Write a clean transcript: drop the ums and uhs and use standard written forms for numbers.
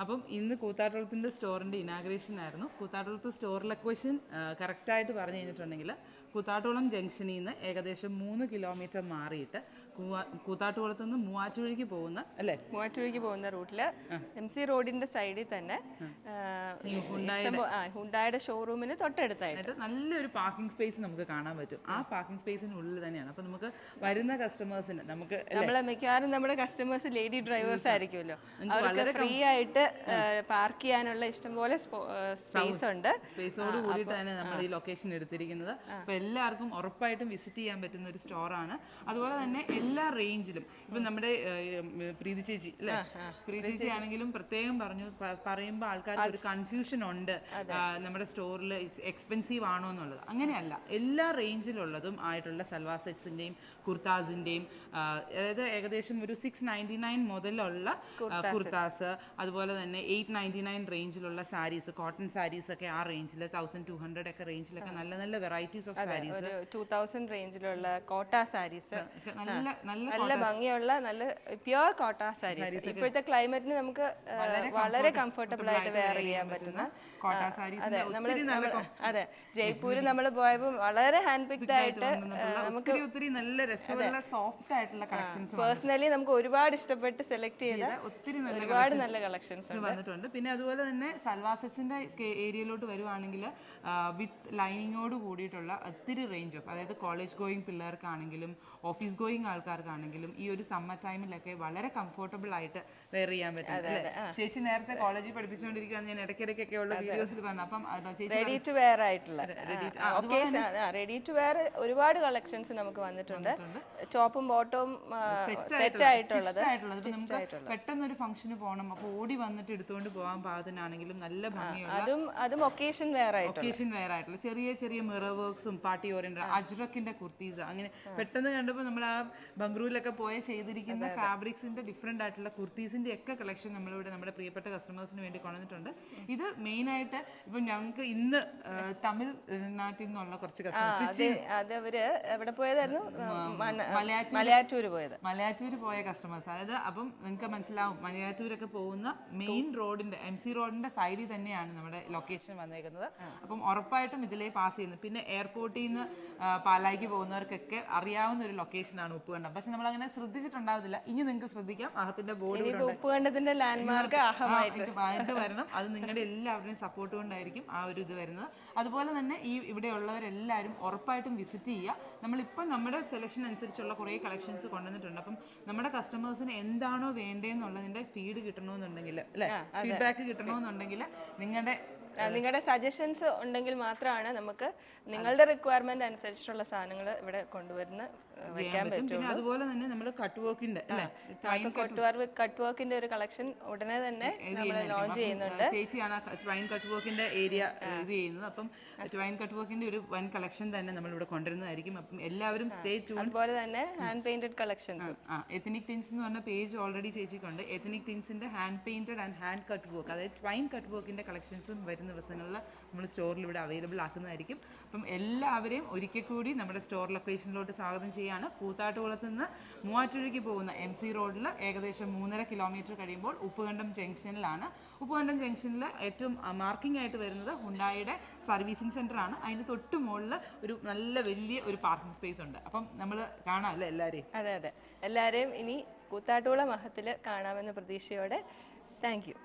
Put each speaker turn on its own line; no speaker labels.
അപ്പം ഇന്ന് കൂത്താട്ടുകുളത്തിൻ്റെ സ്റ്റോറിൻ്റെ ഇനാഗ്രേഷൻ ആയിരുന്നു. കൂത്താട്ടുകുളത്ത് സ്റ്റോർ ലൊക്കേഷൻ കറക്റ്റായിട്ട് പറഞ്ഞു കഴിഞ്ഞിട്ടുണ്ടെങ്കിൽ കൂത്താട്ടുകുളം ജംഗ്ഷനിൽ നിന്ന് ഏകദേശം 3 കിലോമീറ്റർ മാറിയിട്ട് കൂത്താട്ടുകുളത്ത് നിന്ന് മൂവാറ്റുപുഴയ്ക്ക് പോകുന്ന അല്ലേ,
മൂവാറ്റുപുഴയ്ക്ക് പോകുന്ന റൂട്ടിൽ MC റോഡിന്റെ സൈഡിൽ തന്നെ ഹുണ്ടായുടെ ഷോറൂമിന് തൊട്ടടുത്തായിട്ട്
നല്ലൊരു പാർക്കിംഗ് സ്പേസ് നമുക്ക് കാണാൻ പറ്റും. ആ പാർക്കിംഗ് സ്പേസിനുള്ളിൽ തന്നെയാണ്. അപ്പം നമുക്ക് വരുന്ന കസ്റ്റമേഴ്സിന്
നമ്മളെ മിക്കവാറും നമ്മുടെ കസ്റ്റമേഴ്സ് ലേഡി ഡ്രൈവേഴ്സ് ആയിരിക്കുമല്ലോ, അവർക്ക് ഫ്രീ ആയിട്ട് പാർക്ക് ചെയ്യാനുള്ള ഇഷ്ടംപോലെ സ്പേസ് ഉണ്ട്.
സ്പേസോട് കൂടിയിട്ടാണ് നമ്മൾ ഈ ലൊക്കേഷൻ എടുത്തിരിക്കുന്നത്. അപ്പോൾ എല്ലാവർക്കും ഉറപ്പായിട്ടും വിസിറ്റ് ചെയ്യാൻ പറ്റുന്ന ഒരു സ്റ്റോറാണ്. അതുപോലെ തന്നെ എല്ലാ റേഞ്ചിലും ഇപ്പം നമ്മുടെ പ്രീതി ചേച്ചി അല്ലേ, പ്രീതി ചേച്ചി ആണെങ്കിലും പ്രത്യേകം പറയുമ്പോൾ ആൾക്കാർക്ക് ഒരു കൺഫ്യൂഷൻ ഉണ്ട് നമ്മുടെ സ്റ്റോറിൽ എക്സ്പെൻസീവ് ആണോ എന്നുള്ളത്. അങ്ങനെയല്ല, എല്ലാ റേഞ്ചിലുള്ളതും ആയിട്ടുള്ള സൽവാർ സെറ്റ്സിൻ്റെയും കുർത്താസിൻ്റെയും, അതായത് ഏകദേശം ഒരു 699 മുതലുള്ള കുർത്താസ്, അതുപോലെ തന്നെ 899 റേഞ്ചിലുള്ള സാരീസ്, കോട്ടൺ സാരീസ് ഒക്കെ ആ റേഞ്ചിൽ 1200 ഒക്കെ റേഞ്ചിലൊക്കെ നല്ല നല്ല വെറൈറ്റീസ് ഓഫ് സാരീസ്,
2000 റേഞ്ചിലുള്ള കോട്ട സാരീസ്, നല്ല ഭംഗിയുള്ള നല്ല പ്യുവർ കോട്ട സാരീസ്. ഇപ്പോഴത്തെ ക്ലൈമറ്റിന് നമുക്ക് വളരെ കംഫർട്ടബിൾ ആയിട്ട് വെയർ ചെയ്യാൻ പറ്റുന്ന അതെ, ജയ്പൂര് നമ്മൾ പോയപ്പോൾ വളരെ ഹാൻഡ് പിക്ഡ് ആയിട്ട് നമുക്ക്
ഒത്തിരി നല്ല രസമുള്ള സോഫ്റ്റ് ആയിട്ടുള്ള കളക്ഷൻസ്
പേഴ്സണലി നമുക്ക് ഒരുപാട് ഇഷ്ടപ്പെട്ട് സെലക്ട് ചെയ്ത
ഒത്തിരി
ഒരുപാട് നല്ല കളക്ഷൻസ്
വന്നിട്ടുണ്ട്. പിന്നെ അതുപോലെ തന്നെ സൽവാർ സെറ്റ്സിന്റെ ഏരിയയിലോട്ട് വരുവാണെങ്കിൽ വിത്ത് ലൈനിങ്ങോട് കൂടിയിട്ടുള്ള ഒത്തിരി റേഞ്ച് ഓഫ്, അതായത് കോളേജ് ഗോയിങ് പിള്ളേർക്കാണെങ്കിലും ഓഫീസ് ഗോയിങ് ആൾക്കാർക്കാണെങ്കിലും ഈ ഒരു സമ്മർ ടൈമിലൊക്കെ വളരെ കംഫർട്ടബിൾ ആയിട്ട് വെയർ ചെയ്യാൻ പറ്റും. ചേച്ചി നേരത്തെ കോളേജിൽ പഠിപ്പിച്ചുകൊണ്ടിരിക്കുകയാണ്, ഞാൻ ഇടയ്ക്കിടയ്ക്കൊക്കെ ഉള്ള വീഡിയോസിൽ പറഞ്ഞു. അപ്പം
റെഡി ടു വെയർ ആയിട്ടുള്ള റെഡി ടു വെയർ ഒരുപാട് കളക്ഷൻസ് നമുക്ക് വന്നിട്ടുണ്ട്. ടോപ്പും ബോട്ടവും സെറ്റ് ആയിട്ടുള്ളത്,
പെട്ടെന്നൊരു ഫംഗ്ഷന് പോകണം, അപ്പോൾ ഓടി വന്നിട്ട് എടുത്തുകൊണ്ട് പോകാൻ പാകത്തിനാണെങ്കിലും നല്ല ഭംഗിയുള്ള
അതും ഒക്കേഷൻ വെയർ
ആയിട്ടുള്ള ചെറിയ ചെറിയ മിറർ വർക്ക്സും പാർട്ടി ഓറിയന്റഡ് അജ്രക്കിന്റെ കുർത്തീസ്, അങ്ങനെ പെട്ടെന്ന് കണ്ടപ്പോൾ നമ്മൾ ആ ബംഗളൂരിലൊക്കെ പോയി ചെയ്തിരിക്കുന്ന ഫാബ്രിക്സിന്റെ ഡിഫറെന്റ് ആയിട്ടുള്ള കുർത്തീസിന്റെ ഒക്കെ കളക്ഷൻ നമ്മളിവിടെ നമ്മുടെ പ്രിയപ്പെട്ട കസ്റ്റമേഴ്സിന് വേണ്ടി കൊണ്ടുവന്നിട്ടുണ്ട്. ഇത് മെയിൻ ആയിട്ട് ഇപ്പം ഞങ്ങൾക്ക് ഇന്ന് തമിഴ്നാട്ടിൽ നിന്നുള്ള കുറച്ച്
അവര് എവിടെ പോയതായിരുന്നു,
മലയാറ്റൂര് പോയ കസ്റ്റമേഴ്സ്. അതായത് അപ്പം നിങ്ങൾക്ക് മനസ്സിലാവും, മലയാറ്റൂരൊക്കെ പോകുന്ന മെയിൻ റോഡിന്റെ MC റോഡിന്റെ സൈഡിൽ തന്നെയാണ് നമ്മുടെ ലൊക്കേഷൻ വന്നേക്കുന്നത്. അപ്പം ഉറപ്പായിട്ടും ഇതിലേ പാസ് ചെയ്യുന്നത്. പിന്നെ എയർപോർട്ടിൽ നിന്ന് പാലായിക്ക് പോകുന്നവർക്കൊക്കെ അറിയാവുന്ന ഒരു ലൊക്കേഷനാണ് ഉപ്പുകണ്ടം. പക്ഷെ നമ്മൾ അങ്ങനെ ശ്രദ്ധിച്ചിട്ടുണ്ടാവില്ല. ഇനി നിങ്ങൾക്ക് ശ്രദ്ധിക്കാം, അഹത്തിന്റെ ബോർഡ്
ഉപ്പുകണ്ടത്തിന്റെ ലാൻഡ്മാർക്ക്
ആയിട്ട് വരണം. അത് നിങ്ങളുടെ എല്ലാവരുടെയും സപ്പോർട്ട് കൊണ്ടായിരിക്കും ആ ഒരു ഇത് വരുന്നത്. അതുപോലെ തന്നെ ഈ ഇവിടെ ഉള്ളവരെല്ലാവരും ഉറപ്പായിട്ടും വിസിറ്റ് ചെയ്യുക. നമ്മളിപ്പം നമ്മുടെ സെലക്ഷൻ അനുസരിച്ചുള്ള കുറേ കളക്ഷൻസ് കൊണ്ടുവന്നിട്ടുണ്ട്. അപ്പം നമ്മുടെ കസ്റ്റമേഴ്സിന് എന്താണോ വേണ്ടതെന്നുള്ളതിന്റെ ഫീഡ് കിട്ടണമെന്നുണ്ടെങ്കിൽ, അല്ലെ, ഫീഡ്ബാക്ക് കിട്ടണമെന്നുണ്ടെങ്കിൽ
നിങ്ങളുടെ സജഷൻസ് ഉണ്ടെങ്കിൽ മാത്രമാണ് നമുക്ക് നിങ്ങളുടെ റിക്വയർമെന്റ് അനുസരിച്ചിട്ടുള്ള സാധനങ്ങൾ ഇവിടെ കൊണ്ടുവരുന്ന വെക്കാൻ പറ്റും.
അതുപോലെ തന്നെ നമ്മൾ കട്ട് വർക്കിന്റെ
കട്ട് വർക്കിന്റെ ഒരു കളക്ഷൻ ഉടനെ തന്നെ നമ്മൾ ലോഞ്ച് ചെയ്യുന്നുണ്ട്.
ചേച്ചിയാണ് ട്വൈൻ കട്ട് വർക്കിന്റെ ഏരിയ ഇത് ചെയ്യുന്നത്. അപ്പം ട്വൈൻ കട്ട് വർക്കിന്റെ ഒരു വൻ കളക്ഷൻ തന്നെ നമ്മൾ ഇവിടെ കൊണ്ടുവരുന്നതായിരിക്കും. അപ്പം എല്ലാവരും സ്റ്റേ ട്യൂൺ.
അതുപോലെ തന്നെ hand painted collections,
ethnic things എന്ന് പറഞ്ഞ പേജ് ഓൾറെഡി ചേച്ചിക്കുണ്ട്. എത്നിക് തിങ്സിന്റെ hand painted and hand cut work, അതായത് ട്വൈൻ കട്ട് വർക്കിന്റെ കളക്ഷൻസും വരുന്ന ദിവസങ്ങളിൽ നമ്മൾ സ്റ്റോറിൽ ഇവിടെ അവൈലബിൾ ആക്കുന്നതായിരിക്കും. അപ്പം എല്ലാവരെയും ഒരിക്കൽ കൂടി നമ്മുടെ സ്റ്റോർ ലൊക്കേഷനിലോട്ട് സ്വാഗതം ചെയ്യാണ്. കൂത്താട്ടുകുളത്ത് നിന്ന് മൂവാറ്റുപുഴയ്ക്ക് പോകുന്ന MC റോഡിൽ ഏകദേശം 3.5 കിലോമീറ്റർ കഴിയുമ്പോൾ ഉപ്പുകണ്ടം ജംഗ്ഷനിലാണ്. ഉപ്പുകണ്ടം ജംഗ്ഷനിൽ ഏറ്റവും മാർക്കിംഗ് ആയിട്ട് വരുന്നത് ഹുണ്ടായുടെ സർവീസിംഗ് സെന്റർ ആണ്. അതിന് തൊട്ട് മുകളിൽ ഒരു നല്ല വലിയ ഒരു പാർക്കിംഗ് സ്പേസ് ഉണ്ട്. അപ്പം നമ്മൾ കാണാമല്ലേ എല്ലാവരെയും?
അതെ, എല്ലാവരെയും ഇനി കൂത്താട്ടുകുളം മഹത്തിൽ കാണാമെന്ന പ്രതീക്ഷയോടെ താങ്ക് യു.